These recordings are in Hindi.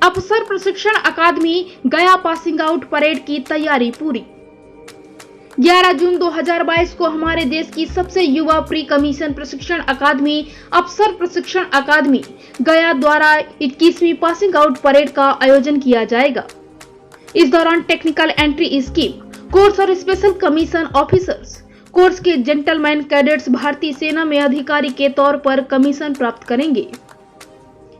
अफसर प्रशिक्षण अकादमी गया पासिंग आउट परेड की तैयारी पूरी। 11 जून 2022 को हमारे देश की सबसे युवा प्री कमीशन प्रशिक्षण अकादमी अफसर प्रशिक्षण अकादमी गया द्वारा 21वीं पासिंग आउट परेड का आयोजन किया जाएगा। इस दौरान टेक्निकल एंट्री स्कीम कोर्स और स्पेशल कमीशन ऑफिसर्स कोर्स के जेंटलमैन कैडेट्स भारतीय सेना में अधिकारी के तौर पर कमीशन प्राप्त करेंगे।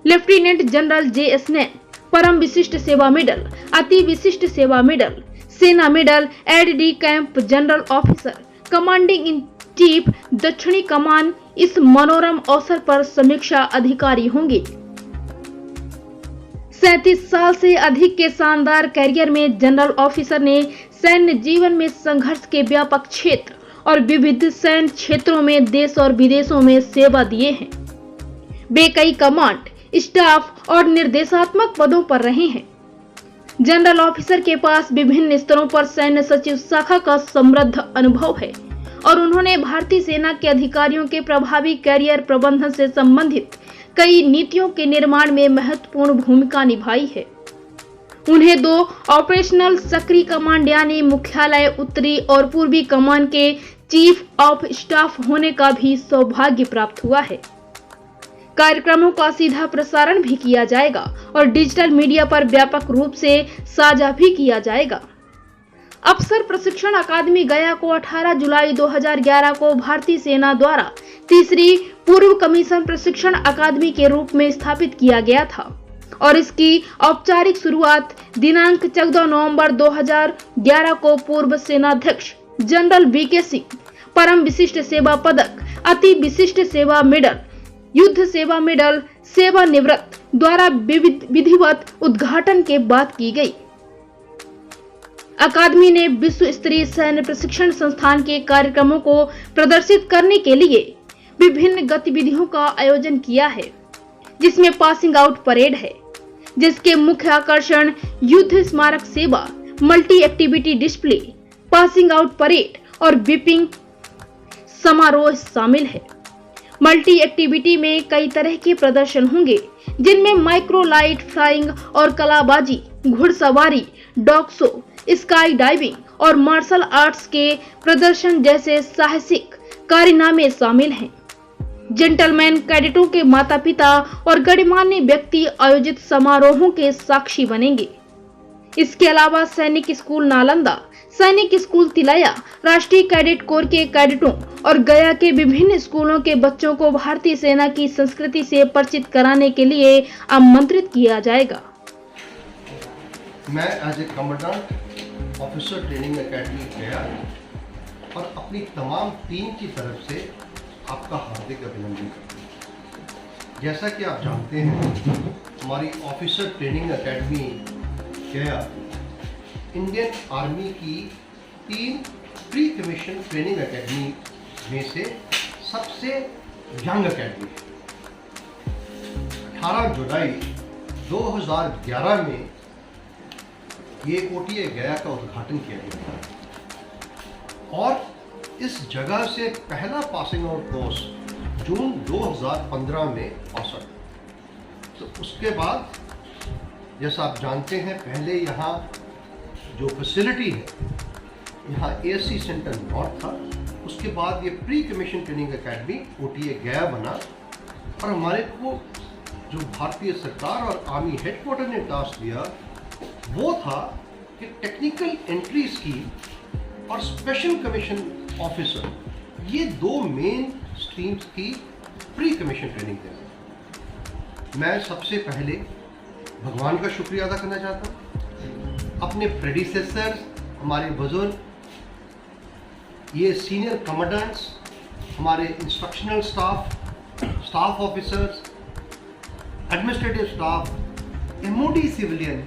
लेफ्टिनेंट जनरल JS नैन परम विशिष्ट सेवा मेडल, अति विशिष्ट सेवा मेडल, सेना medal, AD camp general officer, commanding in chief दक्षिणी कमान इस मनोरम अवसर पर समीक्षा अधिकारी होंगे। 37 साल से अधिक के शानदार कैरियर में जनरल ऑफिसर ने सैन्य जीवन में संघर्ष के व्यापक क्षेत्र और विविध सैन्य क्षेत्रों में देश और विदेशों में सेवा दिए हैं। वे कई कमांड, स्टाफ और निर्देशात्मक पदों पर रहे हैं। जनरल ऑफिसर के पास विभिन्न स्तरों पर सैन्य सचिव शाखा का समृद्ध अनुभव है और उन्होंने भारतीय सेना के अधिकारियों के प्रभावी कैरियर प्रबंधन से संबंधित कई नीतियों के निर्माण में महत्वपूर्ण भूमिका निभाई है। उन्हें 2 ऑपरेशनल सक्रिय कमांड यानी मुख्यालय उत्तरी और पूर्वी कमान के चीफ ऑफ स्टाफ होने का भी सौभाग्य प्राप्त हुआ है। कार्यक्रमों का सीधा प्रसारण भी किया जाएगा और डिजिटल मीडिया पर व्यापक रूप से साझा भी किया जाएगा। अफसर प्रशिक्षण अकादमी गया को 18 जुलाई 2011 को भारतीय सेना द्वारा तीसरी पूर्व कमीशन प्रशिक्षण अकादमी के रूप में स्थापित किया गया था और इसकी औपचारिक शुरुआत दिनांक 14 नवंबर 2011 को पूर्व सेनाध्यक्ष जनरल VK सिंह परम विशिष्ट सेवा पदक, अति विशिष्ट सेवा मेडल, युद्ध सेवा मेडल, सेवानिवृत्त द्वारा विधिवत उद्घाटन के बाद की गई। अकादमी ने विश्व स्तरीय सैन्य प्रशिक्षण संस्थान के कार्यक्रमों को प्रदर्शित करने के लिए विभिन्न गतिविधियों का आयोजन किया है, जिसमें पासिंग आउट परेड है, जिसके मुख्य आकर्षण युद्ध स्मारक सेवा, multi activity display, passing out parade और विपिंग समारोह शामिल है। मल्टी एक्टिविटी में कई तरह के प्रदर्शन होंगे, जिनमें माइक्रो लाइट फ्लाइंग और कलाबाजी, घुड़सवारी, डॉग शो, स्काई डाइविंग और मार्शल आर्ट्स के प्रदर्शन जैसे साहसिक कारनामे शामिल हैं। जेंटलमैन कैडेटों के माता पिता और गणमान्य व्यक्ति आयोजित समारोहों के साक्षी बनेंगे। इसके अलावा सैनिक स्कूल नालंदा, सैनिक स्कूल तिलैया, राष्ट्रीय कैडेट कोर के कैडेटों और गया के विभिन्न स्कूलों के बच्चों को भारतीय सेना की संस्कृति से परिचित कराने के लिए आमंत्रित किया जाएगा। मैं as a commandant officer training academy गया और अपनी तमाम टीम की तरफ से आपका हार्दिक अभिनंदन करता हूँ। जैसा कि आप जानते हैं, हमारी ऑफिसर ट्रेनिंग एकेडमी गया इंडियन आर्मी की 3 प्री कमीशन ट्रेनिंग एकेडमी में से सबसे यंग एकेडमी है। 18 जुलाई 2011 में ये OTA गया का उद्घाटन किया गया था और इस जगह से पहला पासिंग आउट कोर्स जून 2015 में पास आउट। तो उसके बाद जैसा आप जानते हैं, पहले यहाँ जो फैसिलिटी है, यहाँ AC सेंटर नॉर्थ था। उसके बाद ये pre commission training academy OTA गया बना और हमारे को जो भारतीय सरकार और आर्मी हेडक्वार्टर ने टास्क दिया वो था कि टेक्निकल एंट्री स्कीम और स्पेशल कमीशन ऑफिसर, ये 2 मेन स्ट्रीम्स की प्री कमीशन ट्रेनिंग देना। मैं सबसे पहले भगवान का शुक्रिया अदा करना चाहता हूँ। अपने प्रेडिसेसर्स, हमारे बुजुर्ग, ये सीनियर कमांडेंट्स, हमारे instructional staff, staff officers, administrative staff, MOD civilian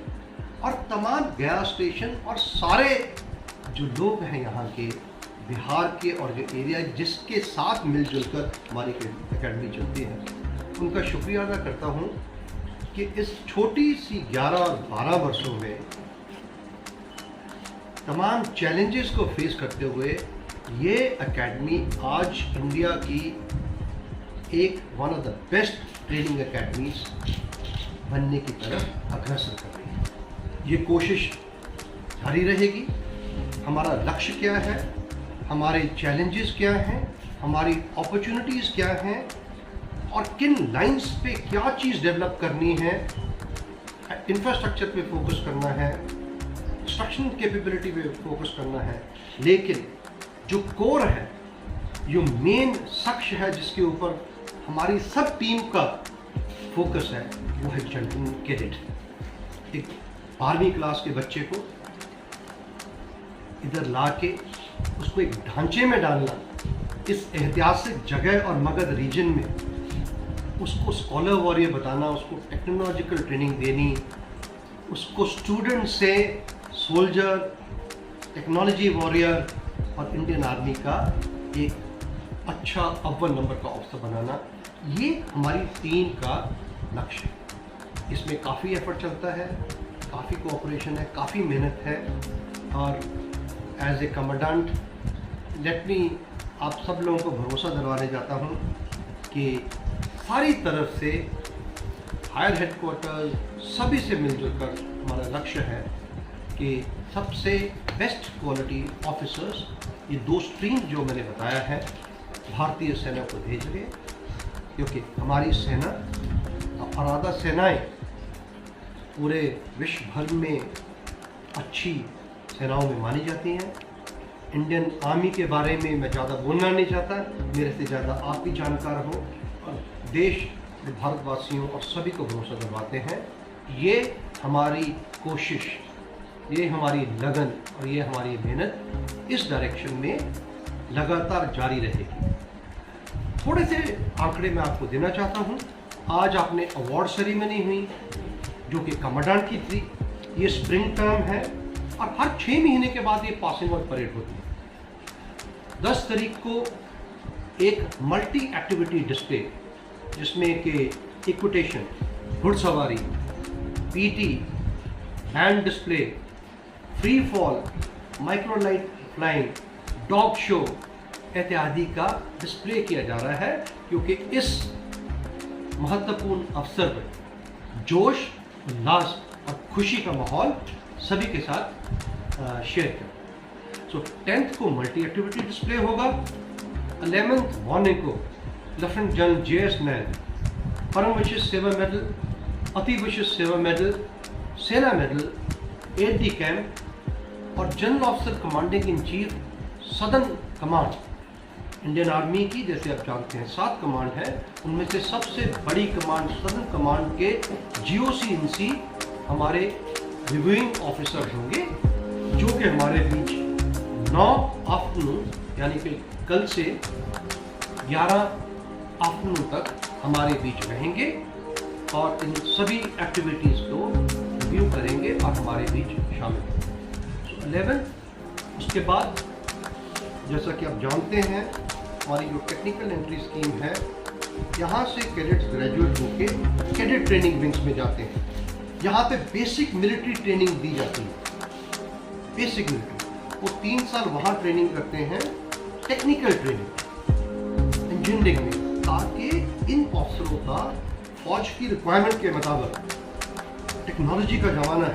और तमाम गया स्टेशन और सारे जो लोग हैं यहाँ के, बिहार के और जो एरिया जिसके साथ मिलजुल कर हमारी एकेडमी चलती है, उनका शुक्रिया अदा करता हूँ कि इस छोटी सी 11 और 12 वर्षों में तमाम चैलेंजेस को फेस करते हुए ये एकेडमी आज इंडिया की एक one of the best training academies बनने की तरफ अग्रसर कर रही है। ये कोशिश जारी रहेगी। हमारा लक्ष्य क्या है, हमारे चैलेंजेस क्या हैं, हमारी अपॉर्चुनिटीज़ क्या हैं और किन लाइंस पे क्या चीज़ डेवलप करनी है। इंफ्रास्ट्रक्चर पे फोकस करना है, इंस्ट्रक्शन कैपेबिलिटी पे फोकस करना है, लेकिन जो कोर है, जो मेन लक्ष्य है जिसके ऊपर हमारी सब टीम का फोकस है, वो है जनरल कैडेट। एक 12वीं क्लास के बच्चे को इधर ला के उसको एक ढांचे में डालना, इस ऐतिहासिक जगह और मगध रीजन में उसको स्कॉलर वॉरियर बताना, उसको टेक्नोलॉजिकल ट्रेनिंग देनी, उसको स्टूडेंट से सोल्जर, टेक्नोलॉजी वॉरियर और इंडियन आर्मी का एक अच्छा अव्वल नंबर का ऑफिसर बनाना, ये हमारी टीम का लक्ष्य है। इसमें काफ़ी एफर्ट चलता है, काफ़ी कोऑपरेशन है, काफ़ी मेहनत है। और as a commandant let me आप सब लोगों को भरोसा दिलवाने जाता हूँ कि सारी तरफ से हायर हेडक्वार्टर सभी से मिलजुल कर हमारा लक्ष्य है कि सबसे बेस्ट क्वालिटी ऑफिसर्स, ये 2 स्ट्रीम जो मैंने बताया है, भारतीय सेना को भेज रहे, क्योंकि हमारी सेना अपराधा सेनाएं पूरे विश्व भर में अच्छी सेनाओं में मानी जाती हैं। इंडियन आर्मी के बारे में मैं ज़्यादा बोलना नहीं चाहता, मेरे से ज़्यादा आप भी जानकार हो और देश भारतवासियों और सभी को भरोसा दिलवाते हैं। ये हमारी कोशिश, ये हमारी लगन और ये हमारी मेहनत इस डायरेक्शन में लगातार जारी रहेगी। थोड़े से आंकड़े मैं आपको देना चाहता हूँ। आज आपने अवार्ड सेरेमनी हुई जो कि कमांडेंट की थी। ये स्प्रिंग टर्म है और हर 6 महीने के बाद ये पासिंग आउट परेड होती है। 10 तारीख को एक मल्टी एक्टिविटी डिस्प्ले जिसमें कि इक्विटेशन, घुड़सवारी, PT, hand display, free fall, microlight flying, dog show इत्यादि का डिस्प्ले किया जा रहा है, क्योंकि इस महत्वपूर्ण अवसर पर जोश, उल्लास और खुशी का माहौल सभी के साथ शेयर करें। सो 10th को मल्टी एक्टिविटी डिस्प्ले होगा। 11th मॉर्निंग को लेफ्टिनेंट जनरल JS नैन परम विशिष्ट सेवा मेडल, अति विशिष्ट सेवा मेडल, सेना मेडल, AD कैंप और general officer commanding in chief southern command, Indian army की जैसे आप जानते हैं 7 कमांड है, उनमें से सबसे बड़ी कमांड सदर्न कमांड के GOC-INC हमारे रिव्यूइंग ऑफिसर होंगे, जो कि हमारे बीच 9 आफ्टरनून यानी कि कल से 11 आफ्टरनून तक हमारे बीच रहेंगे और इन सभी एक्टिविटीज़ को रिव्यू करेंगे और हमारे बीच शामिल होंगे। 11 उसके बाद जैसा कि आप जानते हैं हमारी जो टेक्निकल एंट्री स्कीम है, यहाँ से कैडेट्स ग्रेजुएट होके कैडेट ट्रेनिंग विंग्स में जाते हैं। यहाँ पे बेसिक मिलिट्री ट्रेनिंग दी जाती है। बेसिक मिलिट्री वो 3 साल वहाँ ट्रेनिंग करते हैं, टेक्निकल ट्रेनिंग इंजीनियरिंग में, ताकि इन अफसरों का फौज की रिक्वायरमेंट के मुताबिक, टेक्नोलॉजी का ज़माना है,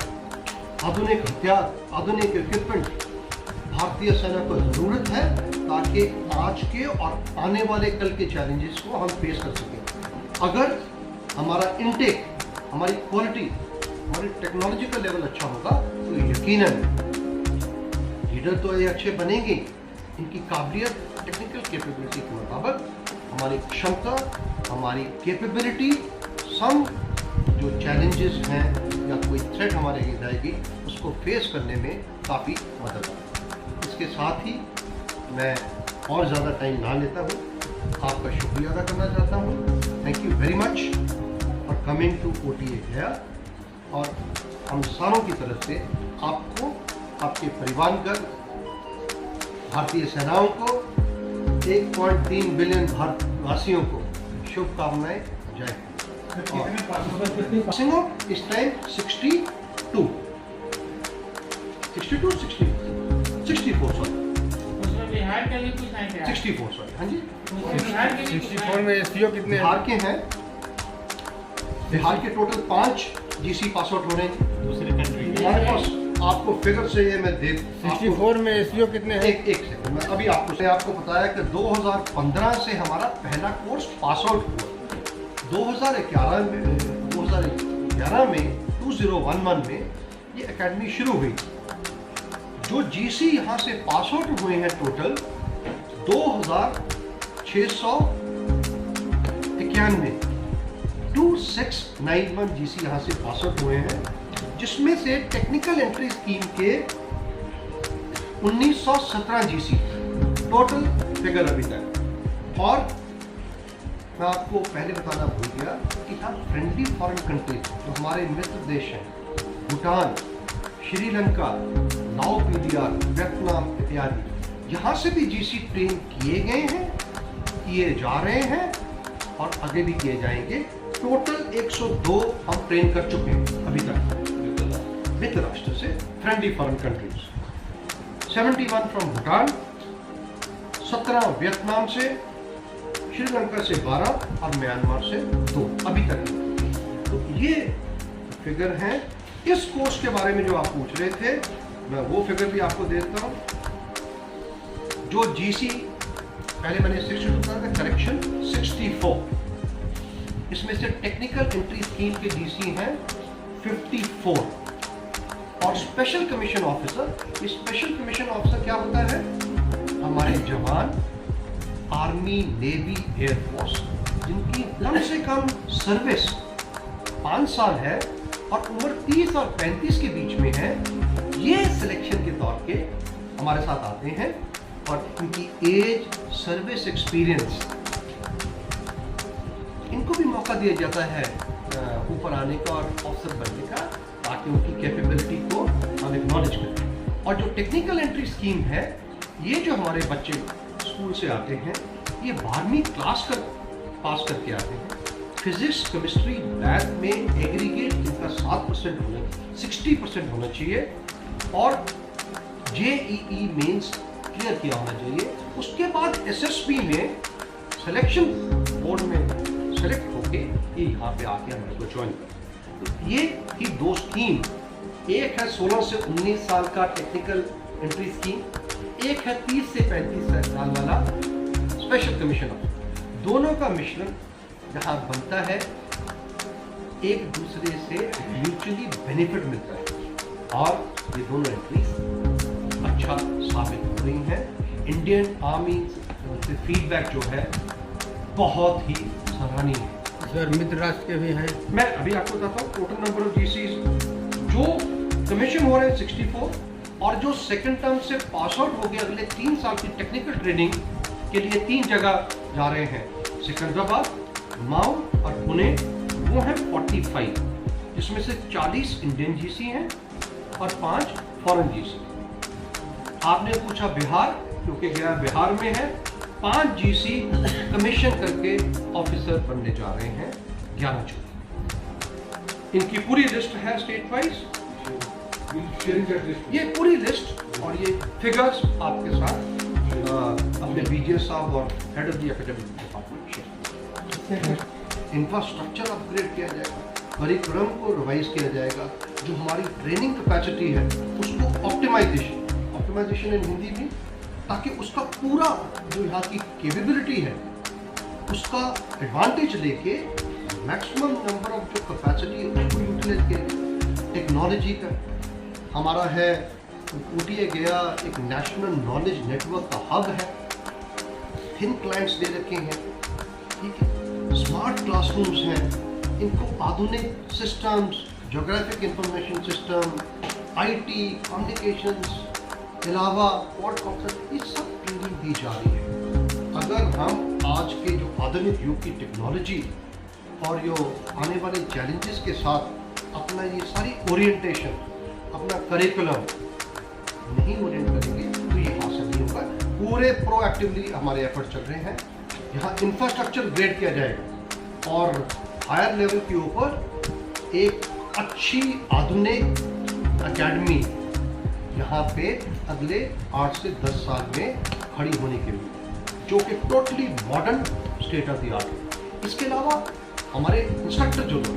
आधुनिक हथियार, आधुनिक इक्विपमेंट भारतीय सेना को ज़रूरत है, ताकि आज के और आने वाले कल के चैलेंजेस को हम फेस कर सकें। अगर हमारा इनटेक, हमारी क्वालिटी, हमारी टेक्नोलॉजी का लेवल अच्छा होगा तो यकीनन लीडर तो ये अच्छे बनेंगे। इनकी काबिलियत, टेक्निकल कैपेबिलिटी के मुताबिक हमारी क्षमता, हमारी कैपेबिलिटी सम जो चैलेंजेस हैं या कोई थ्रेट हमारे अगेंस्ट आएगी उसको फेस करने में काफ़ी मदद आएगी। इसके साथ ही मैं और ज़्यादा टाइम ना लेता हूँ, आपका शुक्रिया अदा करना चाहता हूँ। Thank you very much for coming to OTA Gaya, और हम सारों की तरफ से आपको, आपके परिवारगण, भारतीय सेनाओं को, 1.3 बिलियन भारतवासियों को शुभकामनाएं। जय हिंद। इस टाइम 62 64 सॉरी, बिहार के लिए कुछ नहीं 64 सॉरी, हाँ जी। बिहार के लिए 64 में SPO कितने हैं? बिहार के हैं बिहार के टोटल 5 जीसी पास आउट हो रहे हैं दूसरे कंट्री हमारे पास। आपको फिगर से ये मैं दे 64 में एसईओ कितने हैं? एक सेकंड मैं अभी आपको बताया कि 2015 से हमारा पहला कोर्स पास आउट हुआ। 2011 में 2011 में ये एकेडमी शुरू हुई। जो जीसी यहाँ से पास आउट हुए हैं टोटल 2691 जीसी यहाँ से पास आउट हुए हैं, जिसमें से टेक्निकल एंट्री स्कीम के 1917 जीसी टोटल फिगर अभी तक। और मैं आपको पहले बताना भूल गया कि हम फ्रेंडली फॉरेन कंट्रीज जो हमारे मित्र देश हैं, भूटान, श्रीलंका, लाओ पीडीआर, वियतनाम इत्यादि, यहाँ से भी जीसी ट्रेन किए गए हैं, किए जा रहे हैं और आगे भी किए जाएंगे। टोटल 102 हम ट्रेन कर चुके हैं अभी तक मित्र राष्ट्र से, friendly foreign countries. 71 from Bhutan, 17 Vietnam से, श्रीलंका से 12 और म्यांमार से 2 अभी तक। तो ये फिगर हैं। इस कोर्स के बारे में जो आप पूछ रहे थे, मैं वो फिगर भी आपको देता हूं। जो जीसी पहले मैंने 62 बताया था, करेक्शन 64, इसमें से टेक्निकल एंट्री स्कीम के जीसी हैं 54 और स्पेशल कमीशन ऑफिसर। ये स्पेशल कमीशन ऑफिसर क्या होता है? हमारे जवान आर्मी, नेवी, एयरफोर्स जिनकी कम से कम सर्विस 5 साल है और उम्र 30 और 35 के बीच में है, ये सिलेक्शन के तौर पे हमारे साथ आते हैं और इनकी एज, सर्विस एक्सपीरियंस, इनको भी मौका दिया जाता है ऊपर आने का और ऑफिसर बनने का, ताकि उनकी कैपेबिलिटी को हम एक्नॉलेज करें। और जो टेक्निकल एंट्री स्कीम है, ये जो हमारे बच्चे स्कूल से आते हैं, ये 12वीं क्लास पास करके आते हैं। फिजिक्स, केमिस्ट्री, मैथ में एग्रीगेट इनका 7% होना, 60% होना चाहिए और जेईई मेंस क्लियर किया होना चाहिए। उसके बाद एसएसबी में सिलेक्शन बोर्ड में सेलेक्ट होके ये यहाँ पे आके हमारे को ज्वाइन कर। तो ये थी 2 स्कीम, एक है 16 से 19 साल का टेक्निकल एंट्री स्कीम, एक है 30 से 35 साल वाला स्पेशल कमीशन। दोनों का मिश्रण जहाँ बनता है, एक दूसरे से म्यूचुअली बेनिफिट मिलता है और ये दोनों एंट्रीज अच्छा साबित हो रही हैं। इंडियन आर्मी से फीडबैक जो है बहुत ही सराहनीय है। सर मित्र राष्ट्र के भी हैं। मैं अभी आपको बताता हूँ टोटल नंबर ऑफ जीसीज जो कमीशन हो रहे हैं 64 और जो सेकंड टर्म से पास आउट हो गए अगले 3 साल की टेक्निकल ट्रेनिंग के लिए 3 जगह जा रहे हैं, सिकंदराबाद, माऊ और पुणे, वो हैं 45, जिसमें से 40 इंडियन जीसी हैं और 5 फॉरेन जीसी। आपने पूछा बिहार, क्योंकि गया बिहार में है, 5 जीसी कमीशन करके ऑफिसर बनने जा रहे हैं 11 जून। इनकी पूरी लिस्ट है स्टेट वाइज, ये पूरी लिस्ट और ये फिगर्स आपके साथ अपने बीजीएस साहब और head of the academic department share. Infrastructure upgrade किया जाएगा, करिकुलम को रिवाइज किया जाएगा, जो हमारी ट्रेनिंग कैपेसिटी है उसको ऑप्टिमाइजेशन इन हिंदी भी, ताकि उसका पूरा जो यहाँ की कैपेबिलिटी है उसका एडवांटेज लेके मैक्सिमम नंबर ऑफ जो कैपेसिटी उसको यूटिलाइज किया। टेक्नोलॉजी का हमारा है ऊटीए गया एक नेशनल नॉलेज नेटवर्क का हब है, थिन क्लाइंट्स दे रखे हैं, ठीक है, स्मार्ट क्लासरूम्स हैं, इनको आधुनिक systems, geographic information system, IT, communications, अलावा पॉडकास्ट, ये सब ट्रेनिंग दी जा रही है। अगर हम आज के जो आधुनिक युग की टेक्नोलॉजी और जो आने वाले चैलेंजेस के साथ अपना ये सारी ओरिएंटेशन, अपना करिकुलम नहीं ओरिएंट करेंगे तो ये हासिल नहीं होगा। पूरे प्रोएक्टिवली हमारे एफर्ट चल रहे हैं। यहाँ इंफ्रास्ट्रक्चर ग्रेड किया जाएगा और हायर लेवल के ऊपर एक अच्छी आधुनिक एकेडमी यहाँ पे अगले 8 से 10 साल में खड़ी होने के लिए, जो कि totally modern state of the art है। इसके अलावा हमारे इंस्ट्रक्टर जो लोग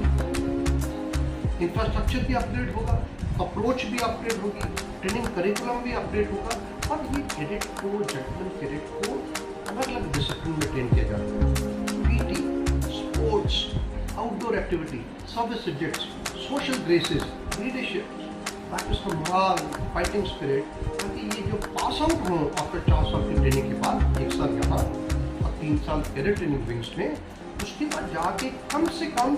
इंफ्रास्ट्रक्चर भी अपग्रेड होगा, अप्रोच भी अपग्रेड होगी, ट्रेनिंग करिकुलम भी अपग्रेड होगा और ये कैडेट को, जेंटलमैन कैडेट को अलग अलग डिसिप्लिन में ट्रेन किया जाता है। PT, sports, outdoor activity, service subjects, social graces, leadership, practice का मोरल, फाइटिंग स्पिरिट, ताकि ये जो पास आउट हों आफ्टर 4 साल की ट्रेनिंग के बाद, 1 साल यहाँ और 3 साल कैडेट ट्रेनिंग विंग्स में, उसके बाद जाके कम से कम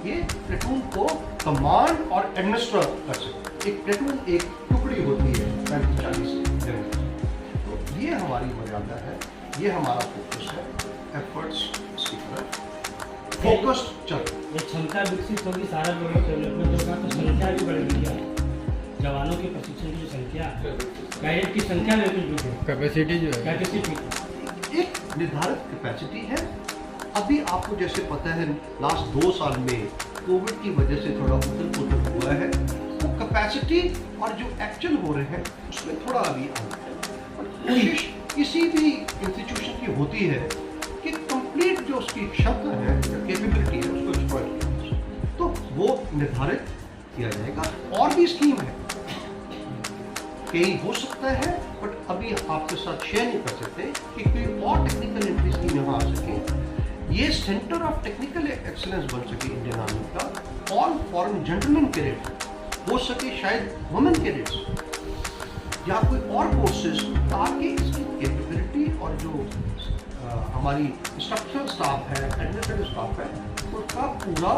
ये प्लेटून को कमांड और एडमिनिस्टर कर सके। एक प्लेटून एक टुकड़ी होती है 40 जन। तो ये हमारी मर्यादा है, ये हमारा फोकस है, एफर्ट्स इसकी तरफ फोकस्ड चल। ये क्षमता विकसित होगी, सारा डेवलपमेंट होगा तो संख्या भी बढ़ेगी। जवानों के प्रशिक्षण की जो संख्या, कैडेट की संख्या में भी वृद्धि होगी। कैपेसिटी जो है, कैपेसिटी एक निर्धारित कैपेसिटी है। अभी आपको जैसे पता है लास्ट 2 साल में कोविड की वजह से थोड़ा उथल-पुथल हुआ है, वो कैपेसिटी और जो एक्चुअल हो रहे हैं उसमें थोड़ा अभी अंतर है। और कोशिश किसी भी इंस्टीट्यूशन की होती है कि कंप्लीट जो उसकी क्षमता है, कैपेबिलिटी है, उसको एक्सप्लॉइट किया जाए। तो वो निर्धारित किया जाएगा। और भी स्कीम है, कहीं हो सकता है बट अभी आपके साथ शेयर नहीं कर सकते कि कोई और टेक्निकल एंट्री स्कीम यहाँ आ सके। ये सेंटर ऑफ टेक्निकल एक्सीलेंस बन सके इंडियन आर्मी का। ऑल फॉरेन जेंटलमैन कैडेट हो सके, शायद वुमेन कैडेट्स या कोई और कोर्सेज, ताकि इसकी कैपेबिलिटी और जो हमारी इंस्ट्रक्शनल स्टाफ है, एडमिनिस्ट्रेटिव स्टाफ है, उसका पूरा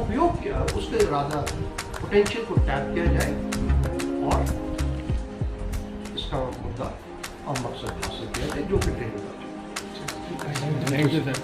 उपयोग किया, उसके राजा पोटेंशियल को टैप किया जाए और इसका मुद्दा और मकसद हासिल किया जाए जो कि ट्रेनिंग। Thank you sir.